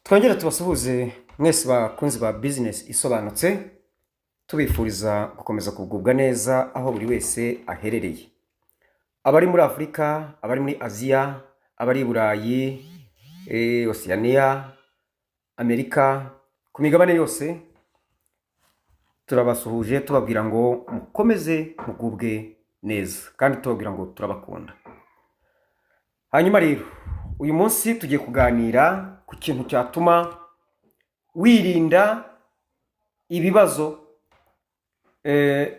Twongere tubasuhuze mwese bakunzi ba business isobanutse, tubifuriza gukomeza kugubwa neza aho buri wese aherereye. Abari muri Afrika, abari muri Aziya, abari i Burayi, Oceania, Amerika, ku migabane yose turabasuhuje tubabwira ngo mukomeze mugubwe neza kandi tubabwira ngo turabakunda. Hanyuma rero uyu munsi tugiye kuganira ku kintu cyatuma wirinda ibibazo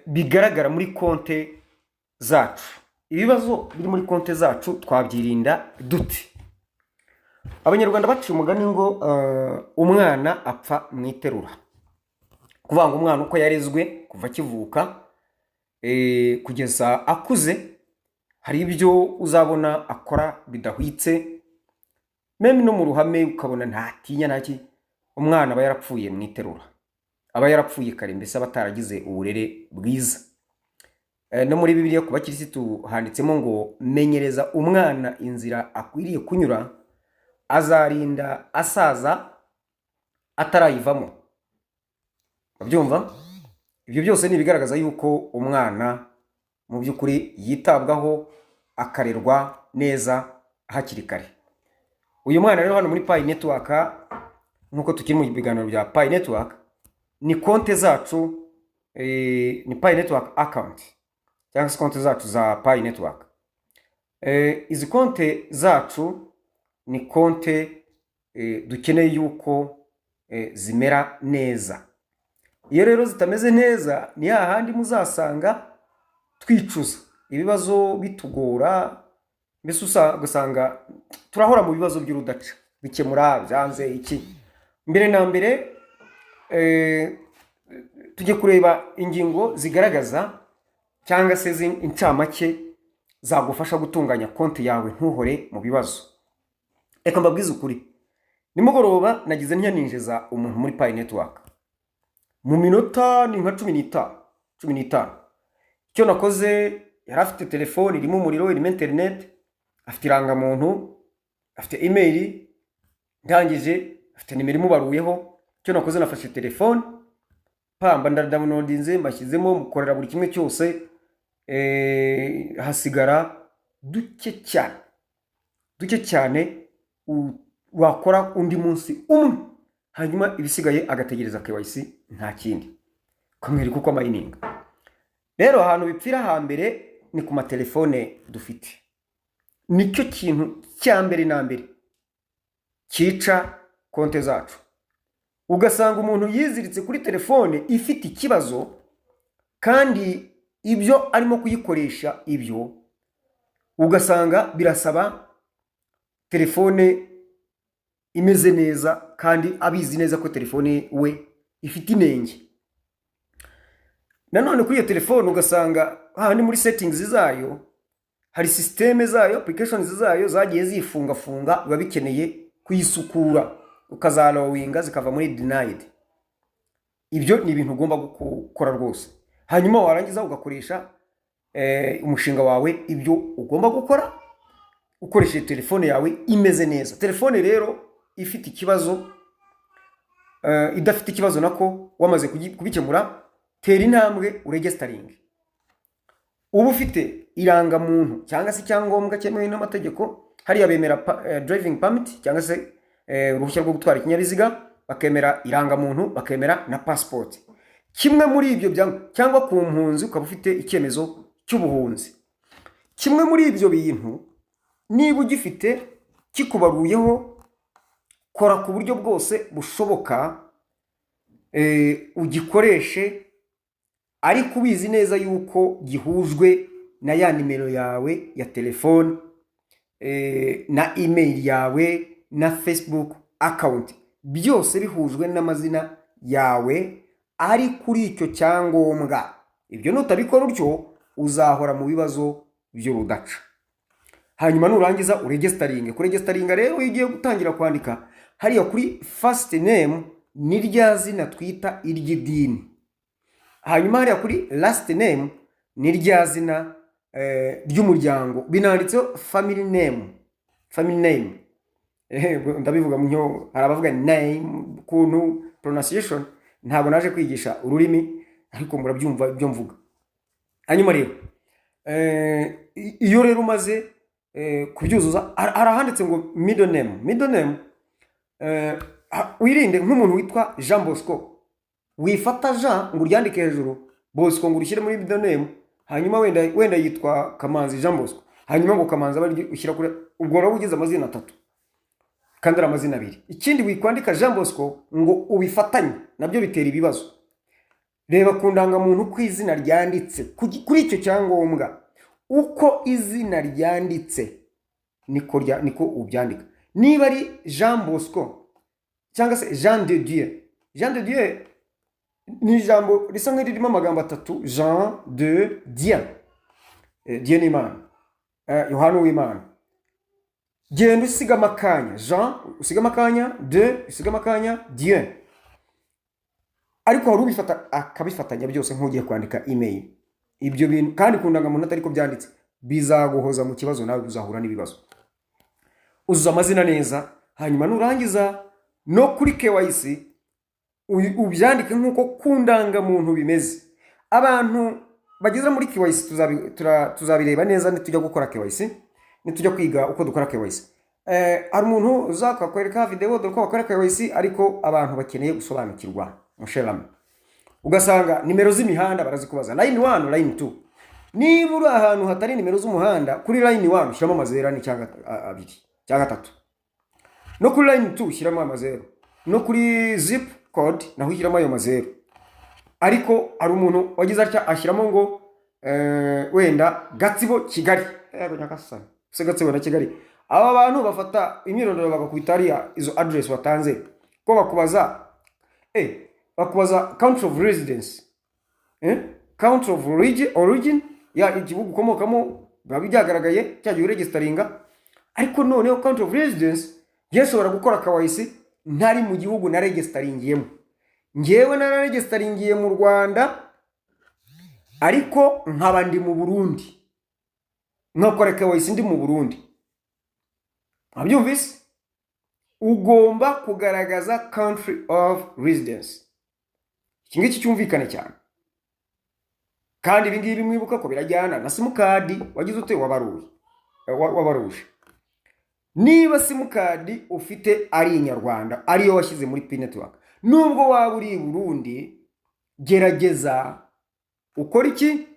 bigaragara muri konte zacu. Ibibazo biri muri konte zacu twabyirinda dute? Abanyarwanda baciye umugani ngo umwana apfa mu iterura. Kuvuga ngo umwana uko yarezwe kuva kivuka kugeza akuze, hari ibyo uzabona akora bidahwitse, meme no mu ruhame ukabona ntatinya ntaki. Umwana aba yarapfuye mu iterura, aba yarapfuye kare, mbese abataragize uburere bwiza. No muri Bibiliya ku bakirisitu handitsemo ngo menyereza umwana inzira akwiriye kunyura, azarinda asaza atarayivamo. Babyumva? Ibyo byose ni bigaragaza yuko umwana mu by'ukuri yitabwaho akarerwa neza hakiri kare. Uyu mwana rero hano muri Pi Network, nkuko tukiri mu biganiro bya Pi Network, ni konte zacu, ni Pi Network account cyangwa se konte zacu za Pi Network. Izi konte zacu ni konte dukeneye yuko zimera neza. Iyo rero zitameze neza ni hahandi muzasanga twicuza, ibibazo bitugora, mbese usanga turahora mu bibazo by'urudaca, bikemura byanze iki. Mbere na mbere tujye kureba ingingo zigaragaza cyangwa se incamake zagufasha gutunganya konti yawe ntuhore mu bibazo. Reka mbabwize ukuri, nimugoroba nagize ntyaninjeza umuntu muri Pi Network mu minota ni nka 15. Icyo nakoze, yari afite telefone irimo umuriro, irimo internet, afite irangamuntu, afite email, ndangije afite nimero imubaruyeho. Icyo nakoze, nafashe telefone pamba ndadownloadinze, mbashyizemo, mukorera buri kimwe cyose, hasigara duke cyane wakora undi munsi umwe, hanyuma ibisigaye agategereza KYC nta kindi, kamwereka uko mining. Rero ahantu bipfira hambere ni ku matelefone dufite. Nicyo kintu cya mbere na mbere cyica konte zacu. Ugasanga umuntu yiziritse kuri telefone ifite ikibazo, kandi ibyo arimo kuyikoresha ibyo ugasanga birasaba telefone imeze neza, kandi abizi neza ko telefone we ifite inenge. Nanone kuri iyo telefone ugasanga handi muri settings zayo hari systeme zayo, applications zayo zagiye zifunga biba bikeneye kuyisukura, ukazalowinga zikava muri denied. Ibyo ni ibintu ugomba gukora rwose. Hanyuma warangiza ugakoresha umushinga wawe ibyo ugomba gukora ukoresheje telefone yawe imeze neza. Telefone rero ifite ikibazo, idafite ikibazo nako wamaze kubikemura, tera intambwe uregistering. Ubu ufite irangamuntu cyangwa se icyangombwa cyemewe n'amategeko, hariya bemera driving permit cyangwa se uruhushya rwo gutwara ikinyabiziga, bakemera irangamuntu, bakemera na passport. Kimwe muri ibyo cyangwa ku mpunzi ukaba ufite icyemezo cy'ubuhunzi. Kimwe muri ibyo bintu niba ugifite kikubaruyeho, kora ku buryo bwose bushoboka ugikoreshe, ariko ubizi neza yuko gihujwe na ya nimero yawe ya telefone, na email yawe, na Facebook account, byose bihujwe n'amazina yawe ari kuri icyo cyangombwa. Ibyo nutabikora utyo uzahora mu bibazo by'urudaca. Hanyuma nurangiza uregistering. Kuregisteringa rero ugiye gutangira kwandika hariya kuri first name ni rya zina twita iry'idini. Hanyuma hariya kuri last name ni rya zina ry'umuryango, binanditseho family name. ndabivuga mu nyo hari abavuga name kuntu pronunciation, ntabwo naje kwigisha ururimi ariko murabyumva ibyo mvuga. Hanyuma rero iyo rero umaze kubyuzuza arahanditse ngo middle name wirinde nk'umuntu witwa Jean Bosco, wifata Jean ngo uryandike hejuru, Bosco ngo urushyire muri middle name, hanyuma wenda yitwa Kamanzi Jean Bosco, hanyuma ngo Kamanzi aba ushyira kuri, ubwo rero ugize amazina 3 kandi ari amazina 2. Ikindi wikwandika Jean Bosco ngo ubifatanye nabyo bitera ibibazo. Reba ku ndangamuntu ko izina ryanditse kuri icyo cyangombwa, uko izina ryanditse niko ubyandika. Niba ari Jean Bosco cyangwa se Jean de Dieu ni ijambo risa nk'iririmo amagambo 3, Jean de Dieu, Dieu ni Imana, Yohana w'Imana. Genda usiga amakanya Jean, usiga amakanya de, usiga amakanya Dieu, ariko hari ubifata akabifatanya byose nk'ugiye kwandika email. Ibyo bintu kandi ku ndangamuntu atari ko byanditse bizaguhoza mu kibazo, nawe uzahura n'ibibazo. Uzuza amazina neza, hanyuma nurangiza no kuri KYC ubyandike nk'uko ku ndangamuntu bimeze. Abantu bageze muri KYC tuzabireba neza nitujya gukora KYC, nitujya kwiga uko dukora KYC. Hari umuntu uzakakwereka video dore ko bakora KYC, ariko abantu bakeneye gusobanukirwa musherame. Ugasanga nimero z'imihanda barazikubaza line 1 line 2. Niba uri ahantu hatari nimero z'umuhanda, kuri line 1 shyiramo amazero ni cyangwa 2 cyangwa 3, no kuri line 2 shyiramo amazero, no kuri zip code naho shyiramo ayo mazero. Ariko ari umuntu wagize atya ashyiramo ngo wenda Gatsibo Kigali, yego nyakasana se Gatsibo na Kigali. Aba bantu bafata imyirondoro bagakubitariya izo address watanze, ko bakubaza bakubaza country of residence, country of origin ya igihugu ukomokamo biba byagaragaye cyagiye registeringa. Ariko noneho country of residence yeshobora gukora KYC ntari mu gihugu na registeringiye. Ngewe na registeringiye mu Rwanda ariko nkaba ndi mu Burundi, nkakora KYC ndi mu Burundi. Abyumvise? Ugomba kugaragaza country of residence. Iki ngiki cyumvikane cyane. Kandi ibi ngibi mwibuka ko birajyana na simukadi wagize ute wabaruje. Niba simukadi ufite ari inyarwanda ariyo washyize muri Pi network, nubwo waba uri Burundi, gerageza ukora iki?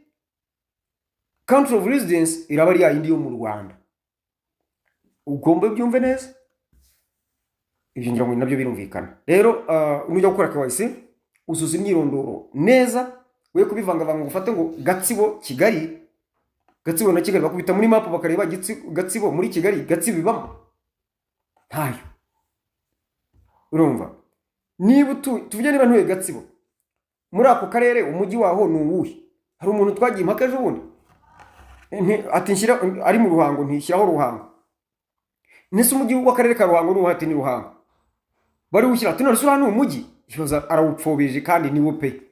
Country of residence iraba ari yindi yo mu Rwanda. Ugomba byumve neza. Ibyo ngira ngo nabyo birumvikana. Rero nujya gukora KYC uzuza imyirondoro neza, we kubivangavanga gufate ngo Gatsibo Kigali, Gatsibo na Kigali bakubita muri map bakareba Gatsibo muri Kigali, Gatsibo bibamo ntayo. Urumva? Niba tuvye niba ntuye Gatsibo muri ako karere umujyi waho ni uwuhe? Hari umuntu twagiye impaka ejo bundi ati nshyira ari mu Ruhango, ntishyiraho Ruhango. Nese umujyi w'akarere ka Ruhango n'uhati ni Ruhango, bari ushyira ati none sura ni umujyi, yoza arawupfobeje kandi ni wo pe.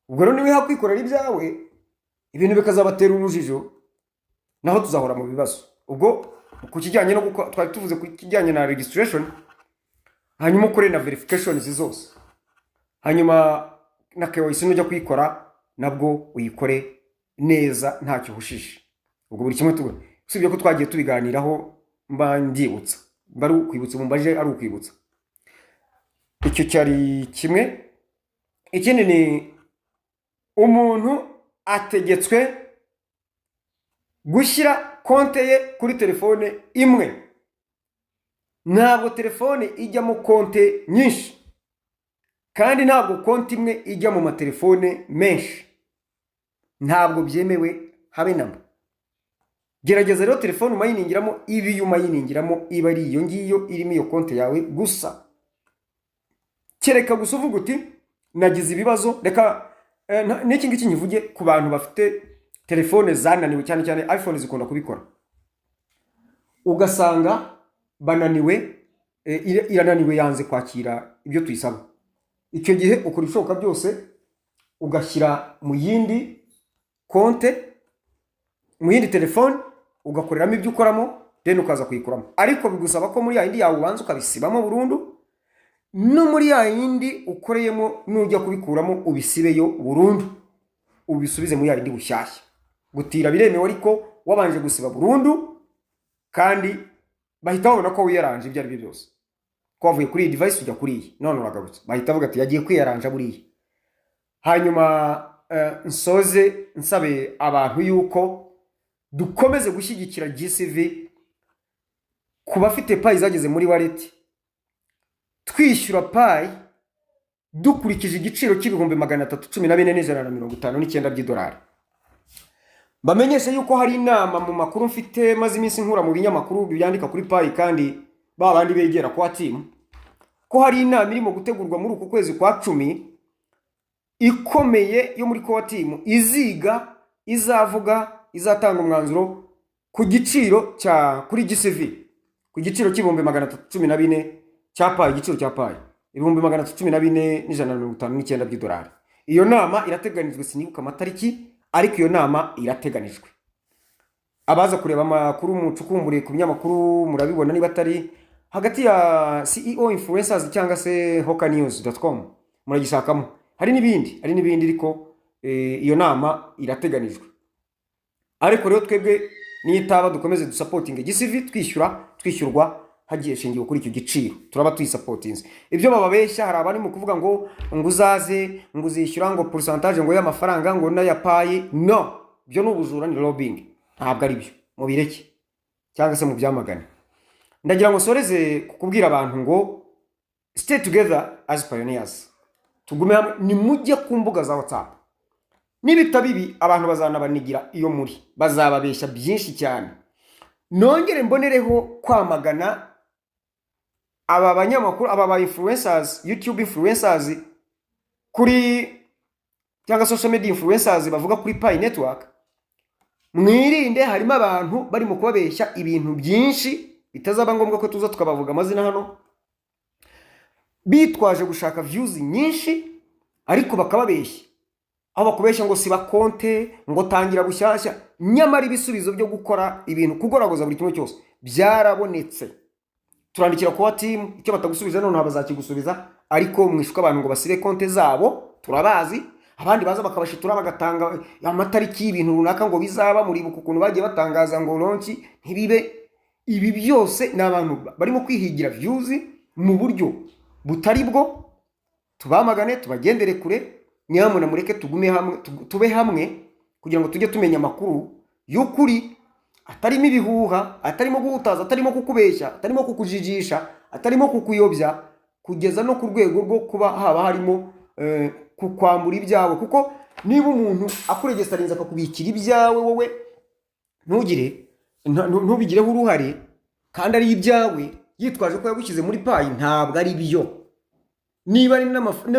Ubwo rero niwe hakwikorera ibyawe ibintu bikazabatera urujijo, naho tuzahora mu bibazo. Ubwo ku kijyanye no twari tuvuze ku kijyanye na registration, hanyuma ukore na verification zose, hanyuma na KYC nujya kuyikora nabwo uyikore neza ntacyo hushishe. Ubwo buri kimwe tubone usibye ko twagiye tubiganiraho mbandibutsa, bari ukwibutsa mumbaje ari ukwibutsa. Icyo cyari kimwe. Ikindi ni umuntu ategetswe gushyira konte ye kuri telefone imwe. Ntabwo telefone ijya mu konte nyinshi, kandi ntabwo konte imwe ijya mu matelefone menshi, ntabwo byemewe habe namba. Gerageza rero telefone umayiningiramo ibi yumayiningiramo iba ari iyo ngiyo irimo iyo konte yawe gusa. Kereka gusa uvuga uti nagize ibibazo, reka n'iki ngiki nkivuge ku bantu bafite telefone zananiwe, cyane cyane iPhone zikunda kubikora. Ugasanga bananiwe, irananiwe yanze kwakira ibyo tuyisaba. Icyo gihe ukora ishoboka byose ugashyira mu yindi konte, mu yindi telefone ugakoreramo ibyo ukoramo, then ukaza kuyikuramo, ariko bigusaba ko muri ya yindi yawe ubanza ukabisibamo burundu, no muri ya yindi ukoreyemo nujya kubikuramo ubisibeyo burundu, ubisubize muri ya yindi bushyashya. Gutira biremewe ariko wabanje gusiba burundu, kandi bahita babona ko wiyaranje ibyo ari byo byose, ko wavuye kuri iyi device ujya kuri iyi, none uragarutse, bahita bavuga ati yagiye kwiyaranja buriya. Hanyuma nsoze nsabe abantu yuko dukomeze gushyigikira GCV ku bafite payi zageze muri wallet, twishyura payi dukurikije igiciro cy'ibihumbi 314,159 by'idolari. Bamenyeshe yuko hari inama mu makuru mfite maze iminsi nkura mu binyamakuru byandika kuri payi, kandi babandi begera kwa team, ko hari inama irimo gutegurwa muri uku kwezi kwa 10 ikomeye yo muri kwa team, iziga izavuga izatanga umwanzuro ku giciro cya kuri GCV, ku giciro cy'ibihumbi 314 cya payi, igiciro cya payi ibihumbi 314,159 by'idolari. Iyo nama irateganijwe, sinibuka amatariki, ariko iyo nama irateganijwe. Abaza kureba amakuru mucukumbure ku binyamakuru murabibona niba atari hagati ya CEO influencers cyangwa se hokanews.com muragishakamo. Hari n'ibindi ariko iyo nama irateganijwe. Ariko rero twebwe niyitaba dukomeze dusupporting GCV, twishyurwa hagiye shingiye kuri icyo giciro, turaba tuyisupportinze. Ibyo bababeshya, hari abari mu kuvuga ngo uzaze nguzishyura ngo pourcentage ngo y'amafaranga ngo na payi, no, byo n'ubujura, ni lobbying, ntabwo ari byo, mubireke cyangwa se mu byamagane. Ndagira ngo soreze kukubwira abantu ngo stay together as pioneers, tugume hamwe, ni mujye ku mbuga za WhatsApp. Nibitabibi abantu bazanabanigira iyo muri, bazababeshya byinshi cyane. Nongere mbonereho kwamagana aba banyamakuru, aba ba influencers, YouTube influencers kuri cyangwa social media influencers bavuga kuri Pi Network. Mwirinde, harimo abantu bari mu kubabeshya ibintu byinshi bitazaba ngombwa ko tuza tukabavuga amazina hano, bitwaje gushaka views nyinshi, ariko bakababeshya. Aho bakubeshya ngo siba konte, ngo tangira bushyashya, nyamara ibisubizo byo gukora ibintu kugoragoza buri kimwe cyose byarabonetse. Turandikira kwa team, icyo batagusubiza none bazakigusubiza, ariko mwishuka abantu ngo basibe konte zabo, turabazi. Abandi baza bakabashitura bagatanga amatariki y'ibintu runaka ngo bizaba, muri bukuntu bagiye batangaza ngo launch ntibibe. Ibi byose n'abantu barimo kwihigira views mu buryo butari bwo. Tubamagane, tubagendere kure, nyamuna mureke tugume hamwe, tube hamwe kugira ngo tujye tumenya amakuru y'ukuri, atarimo ibihuha, atarimo guhutaza, atarimo kukubeshya, atarimo kukujijisha, atarimo kukuyobya, kugeza no ku rwego rwo kuba haba harimo kukwambura ibyawe. Kuko niba umuntu akuregesa arinza akakubikira ibyawe, wowe ntubigireho uruhare kandi ari ibyawe, yitwaje ko yagushyize muri payi, ntabwo ari byo. Niba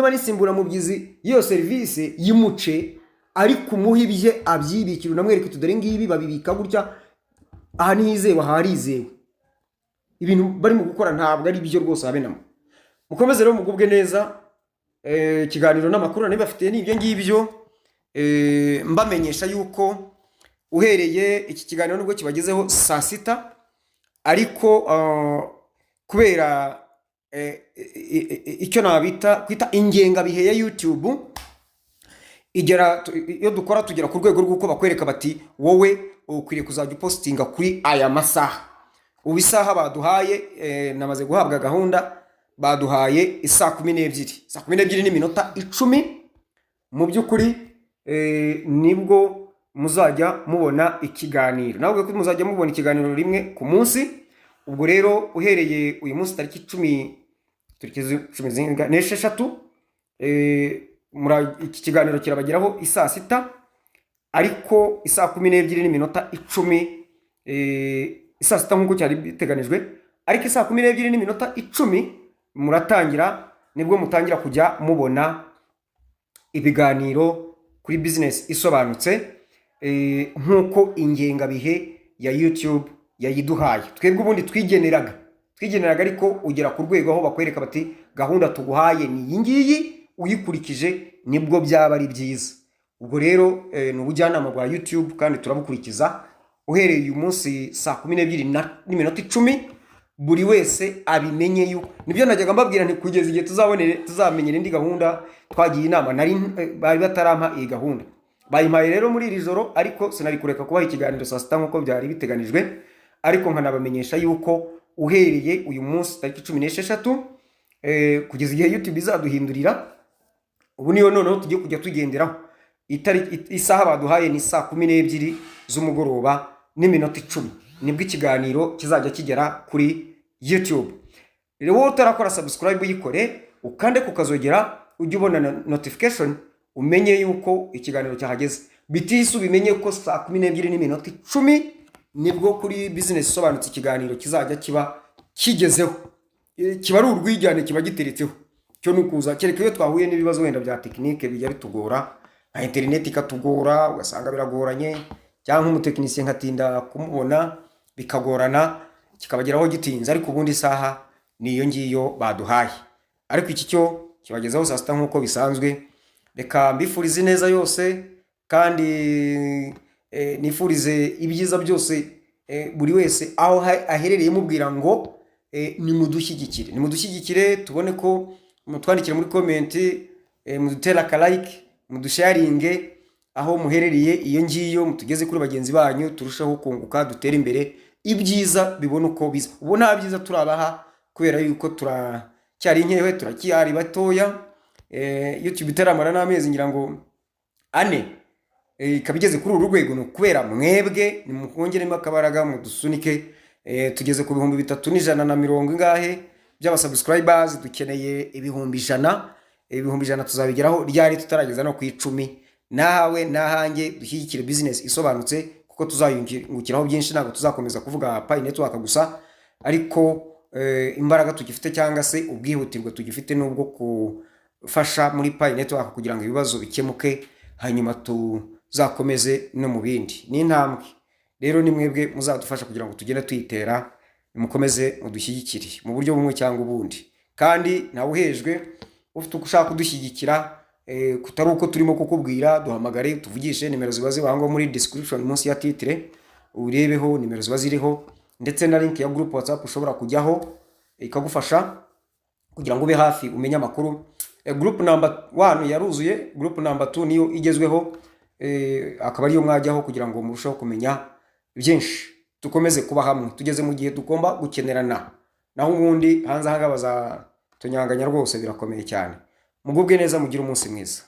ari simbura mubyizi iyo service yimuce, ariko umuha ibye abyibikira, unamwereke tudare ngibi babibika gutya, aha nizewe, aha harizewe. Ibintu bari mu gukora ntabwo ari byo rwose, habe namo. Mukomeze rero mugubwe neza. Ikiganiro n'amakuru nibafitiye n'ibyo ngibyo, mbamenyesha yuko uhereye iki kiganiro nubwo kibagezeho saa 6, ariko kubera icyo nabita kwita ingengabihe ya YouTube, iyo dukora tugera ku rwego rw'uko bakwereka bati wowe ukwiriye kuzajya upostinga kuri aya masaha. Ubu isaha baduhaye, namaze guhabwa gahunda, baduhaye isaa 12 n'iminota 10. Mu by'ukuri nibwo muzajya mubona ikiganiro, nabwo ko muzajya mubona ikiganiro rimwe ku munsi. Ubwo rero uhereye uyu munsi tariki 16 iki kiganiro kirabageraho isaa 6, ariko isaa 12 n'iminota 10, isaa 6 nk'uko cyari biteganijwe, ariko isaa 12 n'iminota 10 muratangira, nibwo mutangira kujya mubona ibiganiro kuri business isobanutse, nk'uko ingengabihe ya YouTube yayiduhaye. Twebwe ubundi twigeneraga, ariko ugera ku rwego aho bakwereka bati gahunda tuguhaye ni iyi ngiyi, uyikurikije nibwo byaba ari byiza. Ubwo rero ni ubujyanama bwa YouTube kandi turabukurikiza. uhereye uyu munsi saa 12:10 buri wese abimenye yuko nibyo najyaga mbabwira nti kugeza igihe tuzamenyera indi gahunda twagiye inama bari batarampa iyi gahunda bayimpaye rero muri iri joro ariko sinari kureka kubaha ikiganiro saa sita nk'uko byari biteganijwe ariko nkanabamenyesha yuko uhereye uyu munsi tariki 16 kugeza igihe YouTube izaduhindurira ubu niyo noneho tugiye kujya tugenderaho isaha baduhaye ni saa 12 z'umugoroba n'iminota 10 nibwo ikiganiro kizajya kigera kuri YouTube. Rero wowe utarakora subscribe uyikore ukande kukazogera ujye ubona notification umenye yuko ikiganiro cyahageze bitisu bimenye ko saa 12:10 nibwo kuri business isobanutse ikiganiro kizajya kiba kigezeho kiba ari urwijyane kiba giteretseho cyo nukuza kereka iyo twahuye n'ibibazo wenda bya technique bijya bitugora na internet ikatugora ugasanga biragoranye cyangwa umutekinisiye nkatinda kumubona bikagorana kikabageraho gitinze ariko ubundi saha niyo ngiyo baduhaye ariko iki cyo kibagezaho saa sita nk'uko bisanzwe reka mbifurize neza yose kandi nifurize ibyiza byose buri wese aho aherereye mubwira ngo nimudushyigikire tubone ko mutwandikire muri comment mudutera ka like mudusharinge aho muherereye iyo ngiyo mutugeze kuri bagenzi banyu turushaho kunguka dutera imbere ibyiza bibona uko biza ubu nta byiza turabaha kubera yuko turacyari nkewe turacyari batoya YouTube itaramara n'amezi ngira ngo 4 ikabigeze kuri uru rwego no kubera mwebwe nimukongere makabaraga mudusunike tugeze ku 3150 ingahe by'aba subscribers dukeneye 100 tuzabigeraho ryari tutarageza no ku 10 nawe nahange dushyigikire business isobanutse kuko tuzayungukiraho byinshi ntabwo tuzakomeza kuvuga Pi Network gusa ariko imbaraga tugifite cyangwa se ubwihutirwa tugifite nubwo kufasha muri Pi Network kugira ngo ibibazo bikemuke hanyuma tuzakomeze no mu bindi ni intambwe rero ni mwebwe muzadufasha kugira ngo tugende tuyitera mukomeze mudushyigikire mu buryo bumwe cyangwa ubundi kandi nawe uhejwe ufite ugushaka kudushyigikira kutari uko turimo kukubwira duhamagare tuvugishe nimero ziba zibango muri description munsi ya titre urebeho nimero ziba ziriho ndetse na link ya group WhatsApp ushobora kujyaho ikagufasha kugira ngo ube hafi umenye amakuru. Group number 1 yaruzuye, group number 2 niyo igezweho akaba ariyo mwajyaho kugira ngo murusheho kumenya byinshi tukomeze kuba hamwe tugeze mu gihe tugomba gukenerana naho ubundi hanze hanga baza tunyanganya rwose birakomeye cyane. Mugubwe neza mugira umunsi mwiza.